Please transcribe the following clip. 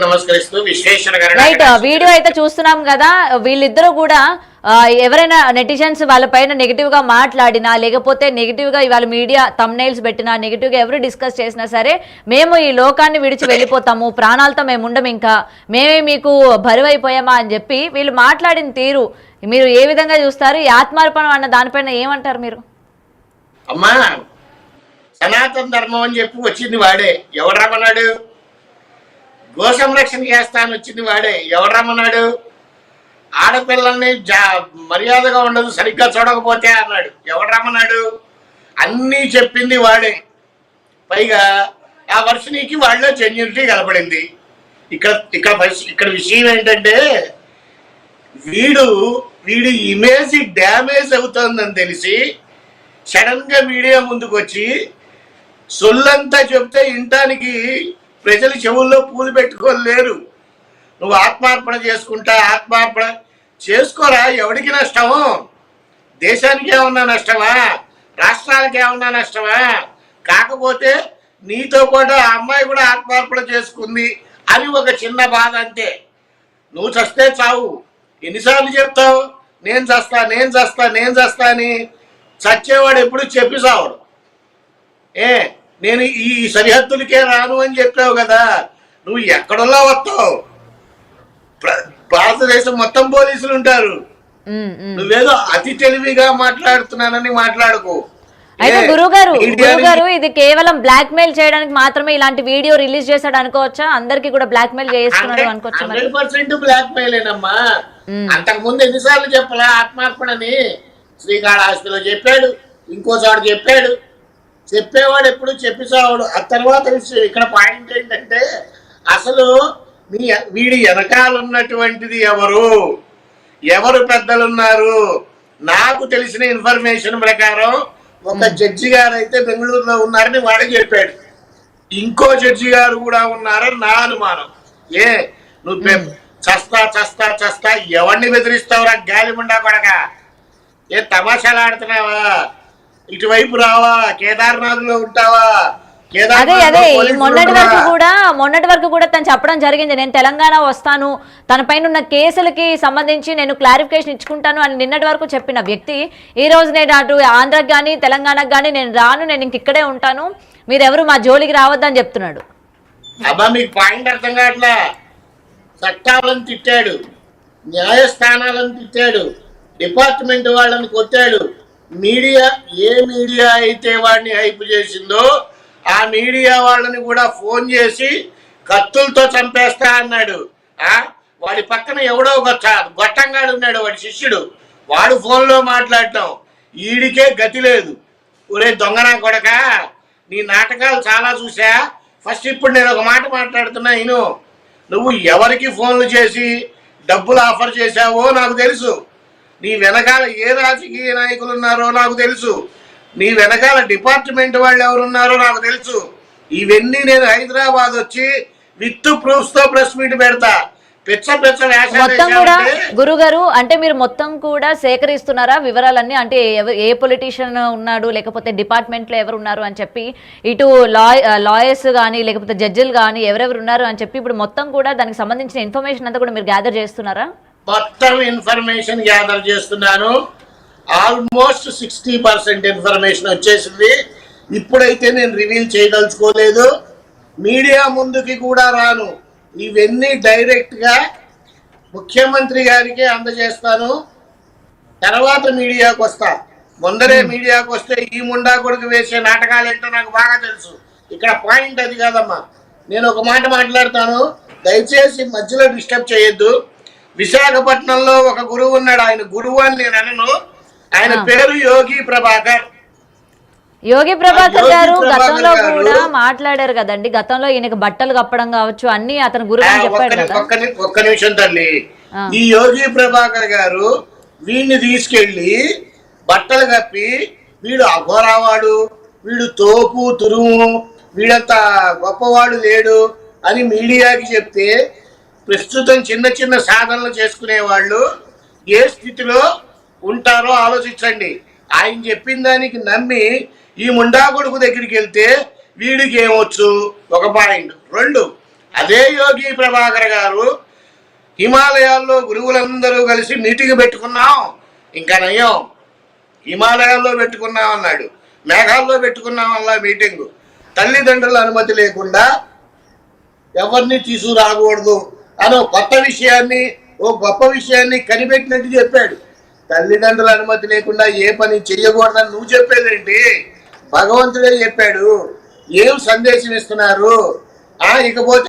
నమస్కరిస్తూ Visweswara right video అయితే చూస్తున్నాం కదా, వీళ్ళిద్దరూ కూడా ఎవరైనా నెటిజన్స్ వాళ్ళ పైన నెగిటివ్ గా మాట్లాడినా లేకపోతే నెగిటివ్ గా ఇవాళ మీడియా థంబ్నెయిల్స్ పెట్టినా నెగిటివ్ గా ఎవరు డిస్కస్ చేసినా సరే మేము ఈ లోకాన్ని విడిచి వెళ్ళిపోతాము, ప్రాణాలతో మేము ఉండం, ఇంకా మేమే మీకు బరువైపోయామా అని చెప్పి వీళ్ళు మాట్లాడిన తీరు మీరు ఏ విధంగా చూస్తారు? ఈ ఆత్మార్పణం అన్న దానిపైన ఏమంటారు మీరు? అమ్మా, సనాతన ధర్మం అని చెప్పి వచ్చింది వాడే, ఎవడు రమ్మన్నాడు? గో సంరక్షణ చేస్తాను వచ్చింది వాడే, ఎవడు రమ్మన్నాడు? ఆడపిల్లల్ని మర్యాదగా ఉండదు సరిగ్గా చూడకపోతే అన్నాడు, ఎవడు రమ్మన్నాడు? అన్నీ చెప్పింది వాడే. పైగా ఆ వర్షనీకి వాళ్ళలో జెన్యూనిటీ కనపడింది. ఇక్కడ విషయం ఏంటంటే వీడి ఇమేజ్ డ్యామేజ్ అవుతుందని తెలిసి సడన్ గా మీడియా ముందుకు వచ్చి సొల్లంతా చెప్తే ఇంటానికి ప్రజలు చెవుల్లో పూలు పెట్టుకోలేరు. నువ్వు ఆత్మార్పణ ఆత్మార్పణ చేసుకోరా, ఎవడికి నష్టము? దేశానికి ఏమన్నా నష్టమా? రాష్ట్రాలకు ఏమన్నా నష్టమా? కాకపోతే నీతో పాటు ఆ అమ్మాయి కూడా ఆత్మార్పణ చేసుకుంది అని ఒక చిన్న బాధ అంతే. నువ్వు చస్తే చావు. ఎన్నిసార్లు చెప్తావు నేను చస్తా అని? చచ్చేవాడు ఎప్పుడు చెప్పి చావడు. నేను ఈ సరిహద్దులకే రాను అని చెప్పావు కదా, నువ్వు ఎక్కడల్లా వస్తావు? భారతదేశం మొత్తం పోలీసులు ఉంటారు. నువ్వేదో అతి తెలివిగా మాట్లాడుతున్నానని మాట్లాడుకో. అయితే గురుగారు ఇది కేవలం బ్లాక్ మెయిల్ చేయడానికి మాత్రమే ఇలాంటి వీడియో రిలీజ్ చేశాడు అనుకోవచ్చా? అందరికి కూడా బ్లాక్ మెయిల్ చేస్తున్నాడు అనుకోవచ్చు? 100% బ్లాక్ మెయిలేనమ్మా. అంతకు ముందు ఎన్నిసార్లు చెప్పలా ఆత్మార్పణని? శ్రీకాళహస్తిలో చెప్పాడు, ఇంకో చోట చెప్పాడు. చెప్పేవాడు ఎప్పుడు చెప్పిసావాడు. ఆ తర్వాత ఇక్కడ పాయింట్ ఏంటంటే అసలు వీడి వెనకాలన్నటువంటిది ఎవరు పెద్దలున్నారు? నాకు తెలిసిన ఇన్ఫర్మేషన్ ప్రకారం ఒక జడ్జి గారు అయితే బెంగళూరులో ఉన్నారని వాడే చెప్పాడు. ఇంకో జడ్జి గారు కూడా ఉన్నారని నా అనుమానం. నువ్వు చస్తా ఎవరిని బెదిరిస్తావురా గాలిముండా కొడక? తమాషాలు ఆడుతున్నావా? ఇటువైపు రావా? కేదార్నాథ్ లో ఉంటావా? అదే మొన్నటి వరకు కూడా తను చెప్పడం జరిగింది, నేను తెలంగాణ వస్తాను, తన పైన ఉన్న కేసులకి సంబంధించి నేను క్లారిఫికేషన్ ఇచ్చుకుంటాను అని నిన్నటి వరకు చెప్పిన వ్యక్తి ఈ రోజు నేను అటు ఆంధ్రాకి కానీ తెలంగాణకు కానీ నేను రాను, నేను ఇంక ఇక్కడే ఉంటాను, మీరెవరు మా జోలికి రావద్దని చెప్తున్నాడు. అబ్బా, మీకు పాయింట్ అర్థం కావట్లా. చట్టాలను తిట్టాడు, న్యాయస్థానాలను తిట్టాడు, డిపార్ట్మెంట్ వాళ్ళని కొట్టాడు. ఏ మీడియా అయితే వాడిని హైప్ చేసిందో ఆ మీడియా వాళ్ళని కూడా ఫోన్ చేసి కత్తులతో చంపేస్తా అన్నాడు. వాడి పక్కన ఎవడో గొట్టంగాడు ఉన్నాడు, వాడి శిష్యుడు. వాడు ఫోన్లో మాట్లాడటం. ఈడికే గతి లేదు. ఒరే దొంగనా కొడక, నీ నాటకాలు చాలా చూసా. ఫస్ట్ ఇప్పుడు నేను ఒక మాట మాట్లాడుతున్నా ఇను. నువ్వు ఎవరికి ఫోన్లు చేసి డబ్బులు ఆఫర్ చేశావో నాకు తెలుసు. నీ వెనకాల ఏ రాజకీయ నాయకులు ఉన్నారో నాకు తెలుసు. నీ వెనకాల డిపార్ట్మెంట్ వాళ్ళు ఎవరున్నారో నాకు తెలుసు. ఇవన్నీ నేను హైదరాబాద్ వచ్చి విత్ ప్రూఫ్స్ తో ప్రెస్ మీట్ పెడతా. మొత్తం కూడా గురుగారు అంటే మీరు మొత్తం కూడా సేకరిస్తున్నారా వివరాలన్నీ? అంటే ఏ పొలిటీషియన్ ఉన్నాడు లేకపోతే డిపార్ట్మెంట్ లో ఎవరు ఉన్నారు అని చెప్పి, ఇటు లాయర్స్ కానీ లేకపోతే జడ్జిలు కానీ ఎవరెవరు ఉన్నారు అని చెప్పి ఇప్పుడు మొత్తం కూడా దానికి సంబంధించిన ఇన్ఫర్మేషన్ అంతా కూడా మీరు గ్యాదర్ చేస్తున్నారా? మొత్తం ఇన్ఫర్మేషన్ గ్యాదర్ చేస్తున్నాను. ఆల్మోస్ట్ 60% ఇన్ఫర్మేషన్ వచ్చేసింది. ఇప్పుడైతే నేను రివీల్ చేయదలుచుకోలేదు, మీడియా ముందుకి కూడా రాను. ఇవన్నీ డైరెక్ట్గా ముఖ్యమంత్రి గారికి అందజేస్తాను. తర్వాత మీడియాకు వస్తా. ముందరే మీడియాకు వస్తే ఈ ముండా కొడుకు వేసే నాటకాలు ఏంటో నాకు బాగా తెలుసు. ఇక్కడ పాయింట్ అది కాదమ్మా. నేను ఒక మాట మాట్లాడతాను, దయచేసి మధ్యలో డిస్టర్బ్ చేయొద్దు. విశాఖపట్నంలో ఒక గురువు ఉన్నాడు. ఆయన గురువు అని నేను అనను. ఆయన పేరు యోగి ప్రభాకర్ గారు గతంలో కూడా మాట్లాడారు కదండి. గతంలో ఈయనకి బట్టలు కప్పడం కావచ్చు అన్ని అతను గురువు అని చెప్పాడు. ఒక్క నిమిషం తల్లి. ఈ యోగి ప్రభాకర్ గారు వీడిని తీసుకెళ్లి బట్టలు కప్పి వీడు అఘోరావాడు, వీడు తోపు తురుము, వీడంత గొప్పవాడు లేడు అని మీడియాకి చెప్తే ప్రస్తుతం చిన్న చిన్న సాధనలు చేసుకునే వాళ్ళు ఏ స్థితిలో ఉంటారో ఆలోచించండి. ఆయన చెప్పిన దానికి నమ్మి ఈ ముండా కొడుకు దగ్గరికి వెళ్తే వీడికి ఏమొచ్చు? ఒక పాయింట్. 2, అదే యోగి ప్రభాకర్ గారు హిమాలయాల్లో గురువులందరూ కలిసి మీటింగ్ పెట్టుకున్నాం, ఇంకా నయం హిమాలయాల్లో పెట్టుకున్నాం అన్నాడు, మేఘాల్లో పెట్టుకున్నాం అలా మీటింగు. తల్లిదండ్రుల అనుమతి లేకుండా ఎవరిని తీసుకురాకూడదు అని కొత్త విషయాన్ని, ఓ గొప్ప విషయాన్ని కనిపెట్టినట్టు చెప్పాడు. తల్లిదండ్రుల అనుమతి లేకుండా ఏ పని చెయ్యకూడదని నువ్వు చెప్పేదేంటి? భగవంతుడే చెప్పాడు. ఏం సందేశం ఇస్తున్నారు? ఇకపోతే